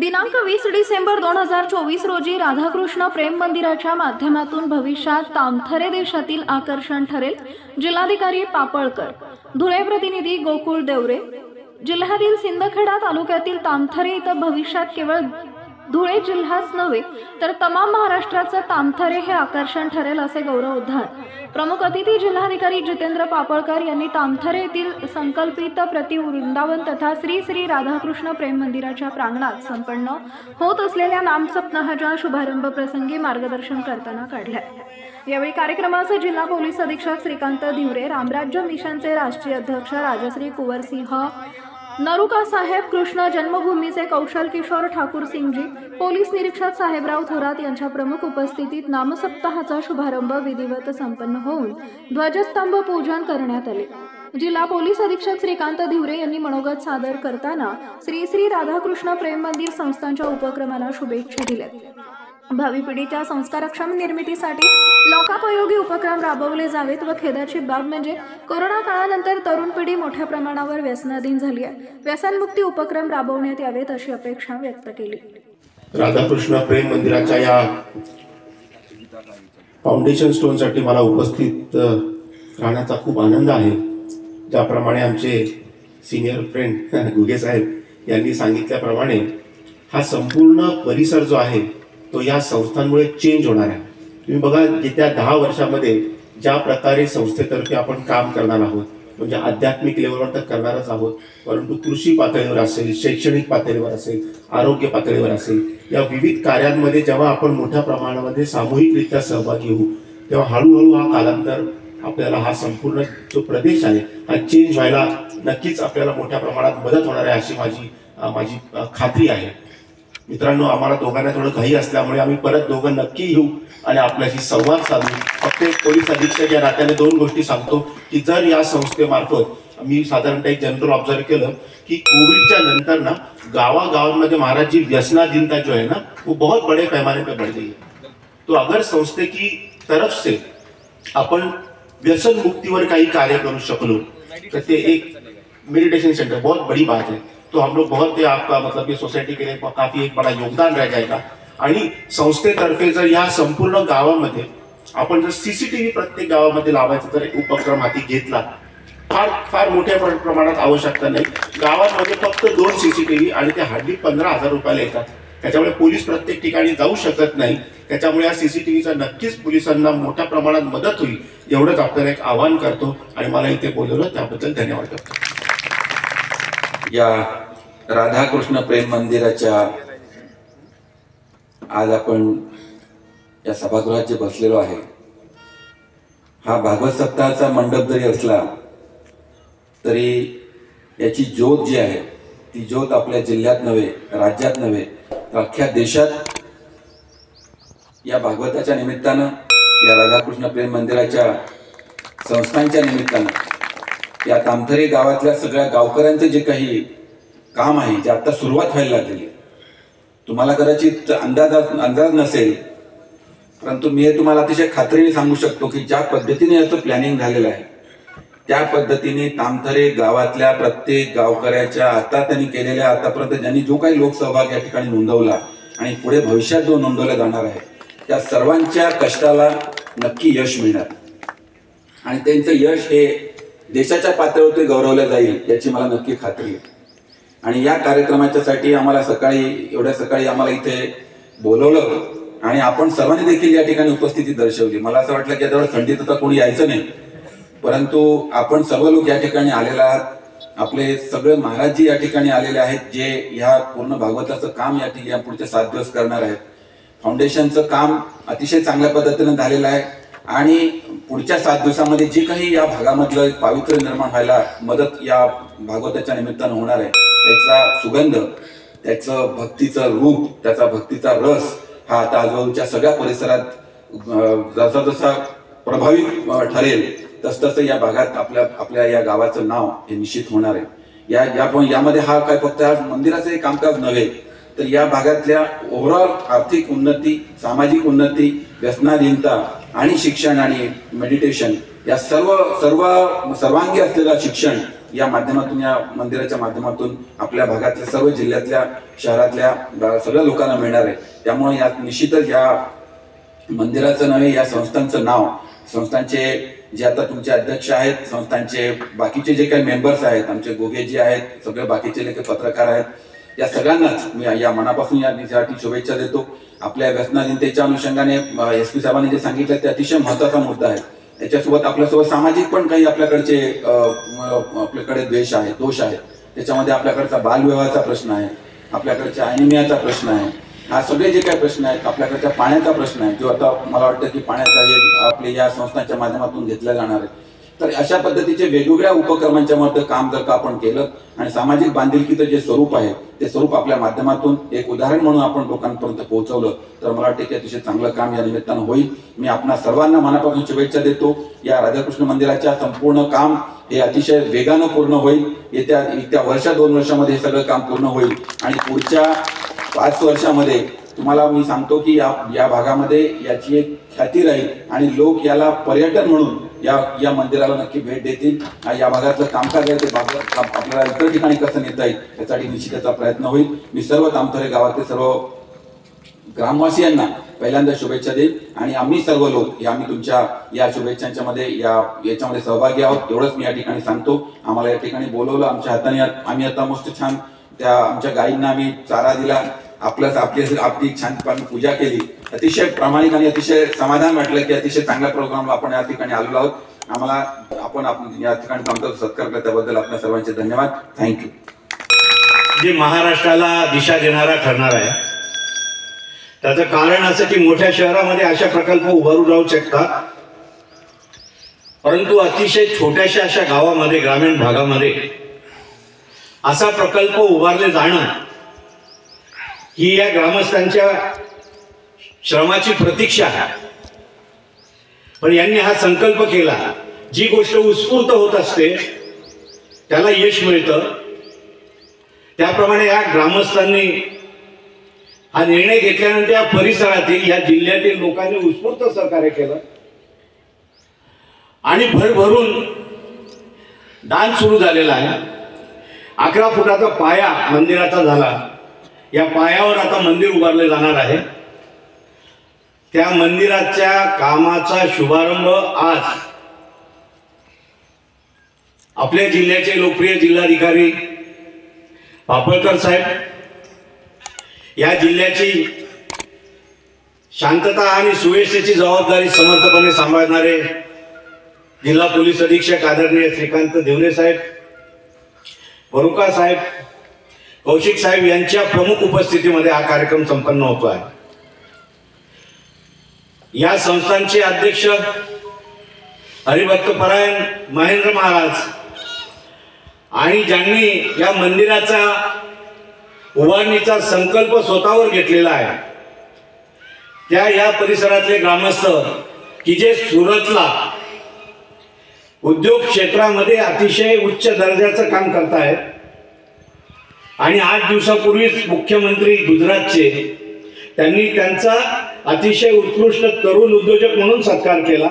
दिनांक 20 डिसेंबर 2024 रोजी राधाकृष्ण प्रेम मंदिराच्या माध्यमातून भविष्यात तामथरे देशातील आकर्षण ठरेल. जिल्हाधिकारी पापळकर. धुळे प्रतिनिधी गोकुळ देवरे. जिल्ह्यातील सिंदखेडा तालुक्यातील तामथरे इथं भविष्यात केवळ धुळे जिल्हाच नव्हे तर तमाम महाराष्ट्राचं तामथरे हे आकर्षण ठरेल असे गौरवोद्गार प्रमुख अतिथी जिल्हाधिकारी जितेंद्र पापळकर यांनी तामथरे येथील संकल्पित प्रति वृंदावन तथा श्री श्री राधाकृष्ण प्रेम मंदिराच्या प्रांगणात संपन्न होत असलेल्या नामसप्ताहाच्या शुभारंभ प्रसंगी मार्गदर्शन करताना काढले. यावेळी कार्यक्रमाचे जिल्हा पोलीस अधीक्षक श्रीकांत धिवरे, रामराज्य मिशनचे राष्ट्रीय अध्यक्ष राजश्री कुंवरसिंह, नरुका साहेब, कृष्ण जन्मभूमीचे कौशल किशोर ठाकूर सिंगजी, पोलीस निरीक्षक साहेबराव थोरात यांच्या प्रमुख उपस्थितीत नामसप्ताहाचा शुभारंभ विधिवत संपन्न होऊन ध्वजस्तंभ पूजन करण्यात आले. जिल्हा पोलीस अधीक्षक श्रीकांत धिवरे यांनी मनोगत सादर करताना श्री श्री राधाकृष्ण प्रेम मंदिर संस्थांच्या उपक्रमाला शुभेच्छा दिल्या. भावी पिढीच्या संस्कारक्षम निर्मितीसाठी लोकोपयोगी उपक्रम राबवले जावेत व खेदाची बाब म्हणजे कोरोना काळानंतर तरुण पिढी मोठ्या प्रमाणावर व्यसनाधीन झाली आहे. व्यसनमुक्ती उपक्रम राबवण्यात यावेत अशी अपेक्षा व्यक्त केली. राधाकृष्ण प्रेम मंदिराच्या या फाउंडेशन स्टोनसाठी मला उपस्थित राहण्याचा खूप आनंद आहे. ज्याप्रमाणे आमचे सिनियर फ्रेंड गुगे साहेब यांनी सांगितल्याप्रमाणे हा संपूर्ण परिसर जो आहे तो या संस्थांमुळे चेंज होणार आहे. तुम्ही बघा, येत्या 10 वर्षामध्ये ज्या प्रकारे संस्थेतर्फे आपण काम करणार आहोत, म्हणजे आध्यात्मिक लेवलवर तर करणारच आहोत, परंतु कृषी पातळीवर असेल, शैक्षणिक पातळीवर असेल, आरोग्य पातळीवर असेल, या विविध कार्यांमध्ये जेव्हा आपण मोठ्या प्रमाणामध्ये सामूहिकरित्या सहभागी होऊ तेव्हा हळूहळू हा कालांतर आपल्याला हा संपूर्ण जो प्रदेश आहे हा चेंज व्हायला नक्कीच आपल्याला मोठ्या प्रमाणात मदत होणार आहे अशी माझी खात्री आहे. मित्रांनो, आम्हाला दोघांना थोडं घाई असल्यामुळे आम्ही परत दोघं नक्की येऊ आणि आपल्याशी संवाद साधू. फक्त एक पोलीस अधीक्षक या नात्याने 2 गोष्टी सांगतो की जर या संस्थेमार्फत मी साधारणतः एक जनरल ऑब्झर्व केलं की कोविडच्या नंतर ना गावागावांमध्ये महाराज जी व्यसनाधीनता जो है ना वो बहुत बड़े पैमाने पे बढ़ गई है. तो अगर संस्थे की तरफ से अपन व्यसन मुक्तीवर काही कार्य करू शकलो तर ते एक मेडिटेशन सेंटर बहुत बड़ी बात है. तो हम लोग बहुत आपका मतलब कि सोसाइटी के लिए काफी एक बड़ा योगदान रह जाएगा. आणि संस्थेतर्फे जर या संपूर्ण गावामध्ये आपण जर सीसीटीव्ही प्रत्येक गावामध्ये लावायचा जर एक उपक्रम हाती घेतला, फार मोठ्या प्रमाणात आवश्यकता नाही. गावांमध्ये फक्त 2 सीसीटीव्ही आणि ते हार्डली 15,000 रुपयाला येतात. त्याच्यामुळे पोलीस प्रत्येक ठिकाणी जाऊ शकत नाही. त्याच्यामुळे या सीसीटीव्हीचा नक्कीच पोलिसांना मोठ्या प्रमाणात मदत होईल एवढंच आपल्याला एक आवाहन करतो आणि मला इथे बोलवलं त्याबद्दल धन्यवाद करतो. या राधाकृष्ण प्रेम मंदिराच्या आज आपण या सभागृहात जे बसलेलो आहे, हा भागवत सप्ताहाचा मंडप जरी असला तरी याची ज्योत जी आहे ती ज्योत आपल्या जिल्ह्यात नव्हे, राज्यात नव्हे तर अख्ख्या देशात या भागवताच्या निमित्तानं, या राधाकृष्ण प्रेम मंदिराच्या संस्थांच्या निमित्तानं, या तामथरे गावातल्या सगळ्या गावकऱ्यांचं जे काही काम आहे, जे आता सुरुवात व्हायला लागलेली, तुम्हाला कदाचित अंदाज नसेल, परंतु मी हे तुम्हाला अतिशय खात्रीने सांगू शकतो की ज्या पद्धतीने याचं प्लॅनिंग झालेलं आहे त्या पद्धतीने तामथरे गावातल्या प्रत्येक गावकऱ्याच्या आता त्यांनी केलेल्या, आतापर्यंत ज्यांनी जो काही लोकसहभाग या ठिकाणी नोंदवला आणि पुढे भविष्यात जो नोंदवला जाणार आहे त्या सर्वांच्या कष्टाला नक्की यश मिळणार आणि त्यांचं यश हे देशाच्या पातळीवर गौरवलं जाईल याची मला नक्की खात्री आहे. आणि या कार्यक्रमाच्यासाठी आम्हाला एवढ्या सकाळी आम्हाला इथे बोलवलं आणि आपण सर्वांनी देखील या ठिकाणी उपस्थिती दर्शवली. मला असं वाटलं की याजवळ थंडीत आता कोणी यायचं नाही, परंतु आपण सर्व लोक या ठिकाणी आलेले आहात. आपले सगळे महाराजजी या ठिकाणी आलेले आहेत जे ह्या पूर्ण भागवताचं काम या ठिकाणी पुढचे 7 दिवस करणार आहेत. फाउंडेशनचं काम अतिशय चांगल्या पद्धतीने झालेलं आहे आणि पुढच्या 7 दिवसामध्ये जे काही या भागामधलं पावित्र्य निर्माण व्हायला मदत या भागवताच्या निमित्तानं होणार आहे, त्याचा सुगंध, त्याचं भक्तीचं रूप, त्याचा भक्तीचा रस हा आता आजूबाजूच्या सगळ्या परिसरात जसा जसा प्रभावित ठरेल तसतसं या भागात आपल्या या गावाचं नाव हे निश्चित होणार आहे. यामध्ये हा काय फक्त मंदिराचं कामकाज नव्हे तर या भागातल्या ओव्हरऑल आर्थिक उन्नती, सामाजिक उन्नती, व्यसनाधीनता आणि शिक्षण आणि मेडिटेशन या सर्वांगी असलेलं शिक्षण या माध्यमातून, या मंदिराच्या माध्यमातून आपल्या भागातल्या सर्व जिल्ह्यातल्या, शहरातल्या सगळ्या लोकांना मिळणार आहे. त्यामुळे या निश्चितच या मंदिराचं नव्हे, या संस्थांचं नाव, संस्थांचे जे आता तुमचे अध्यक्ष आहेत, संस्थांचे बाकीचे जे काही मेंबर्स आहेत, आमचे गोगेजी आहेत, सगळे बाकीचे जे काही पत्रकार आहेत, या सगळ्यांनाच मी या मनापासून यासाठी शुभेच्छा देतो. आपल्या व्यसनाधीनतेच्या अनुषंगाने SP साहेबांनी जे सांगितलं ते अतिशय महत्त्वाचा मुद्दा आहे. याच्यासोबत आपल्यासोबत सामाजिक पण काही आपल्याकडे दोष आहेत. त्याच्यामध्ये आपल्याकडचा बालविवाहाचा प्रश्न आहे, आपल्याकडच्या ॲनिमियाचा प्रश्न आहे, हा सगळे जे काही प्रश्न आहेत, आपल्याकडच्या पाण्याचा प्रश्न आहे, जो आता मला वाटतं की पाण्याचा हे आपल्या या संस्थांच्या माध्यमातून घेतला जाणार आहे. तर अशा पद्धतीचे वेगवेगळ्या उपक्रमांच्या मध्ये काम जर का आपण केलं आणि सामाजिक बांधिलकीचं जे स्वरूप आहे ते स्वरूप आपल्या माध्यमातून एक उदाहरण म्हणून आपण लोकांपर्यंत पोहोचवलं तर मला वाटतं की अतिशय चांगलं काम या निमित्तानं होईल. मी आपणा सर्वांना मनापासून शुभेच्छा देतो. या राधाकृष्ण मंदिराच्या संपूर्ण काम हे अतिशय वेगानं पूर्ण होईल. येत्या वर्ष 2 वर्षामध्ये हे सगळं काम पूर्ण होईल आणि पुढच्या 5 वर्षामध्ये तुम्हाला मी सांगतो की या भागामध्ये याची एक ख्याती राहील आणि लोक याला पर्यटन म्हणून या मंदिराला नक्की भेट देतील. या भागातलं कामकाज आहे ते आपल्याला इतर ठिकाणी कसं नेता येईल यासाठी निश्चित त्याचा प्रयत्न होईल. मी सर्व तामथरे गावातील सर्व ग्रामवासियांना पहिल्यांदा शुभेच्छा देईल आणि आम्ही सर्व लोक आम्ही तुमच्या या शुभेच्छांच्या मध्ये याच्यामध्ये सहभागी आहोत एवढंच मी या ठिकाणी सांगतो. आम्हाला या ठिकाणी बोलवलं, आमच्या हाताने आम्ही आता मस्त छान त्या आमच्या गायींना आम्ही चारा दिला, आपली छान पूजा केली. अतिशय प्रामाणिक आणि अतिशय समाधान वाटलं की अतिशय चांगला प्रोग्राम आपण या ठिकाणी आलेलो आहोत. आपण या ठिकाणी आमचा सत्कार केला त्याबद्दल आपल्या सर्वांचे धन्यवाद. थँक्यू. जे महाराष्ट्राला दिशा देणारा ठरणार आहे त्याचं कारण असं की मोठ्या शहरामध्ये अशा प्रकल्प उभारून राहू शकतात, परंतु अतिशय छोट्याशा अशा गावामध्ये, ग्रामीण भागामध्ये असा प्रकल्प उभारले जाणं ही या ग्रामस्थांच्या श्रमाची प्रतीक्षा आहे. पण यांनी हा संकल्प केला, जी गोष्ट उत्स्फूर्त होत असते त्याला यश मिळतं. त्याप्रमाणे या ग्रामस्थांनी हा निर्णय घेतल्यानंतर या परिसरातील, या जिल्ह्यातील लोकांनी उत्स्फूर्त सहकार्य केलं आणि भरभरून दान सुरू झालेला आहे. 11 फुटाचा पाया मंदिराचा झाला. या पायावर आता मंदिर उभारले जाणार आहे. त्या मंदिराच्या कामाचा शुभारंभ आज आपल्या जिल्ह्याचे लोकप्रिय जिल्हाधिकारी पापळकर साहेब, या जिल्ह्याची शांतता आणि सुव्यवस्थेची जबाबदारी समर्थपणे सांभाळणारे जिल्हा पोलीस अधीक्षक आदरणीय श्रीकांत देवरे साहेब, बरुका साहेब, कौशिक साहेब यांच्या प्रमुख उपस्थितीमध्ये हा कार्यक्रम संपन्न होतो आहे. या संस्थांचे अध्यक्ष हरिभक्तपरायण महेंद्र महाराज आणि ज्यांनी या मंदिराचा उभारणीचा संकल्प स्वतःवर घेतलेला आहे त्या या परिसरातले ग्रामस्थ की जे सुरतला उद्योग क्षेत्रामध्ये अतिशय उच्च दर्जाचं काम करतायत आणि 8 दिवसापूर्वीच मुख्यमंत्री गुजरातचे त्यांनी त्यांचा अतिशय उत्कृष्ट तरुण उद्योजक म्हणून सत्कार केला.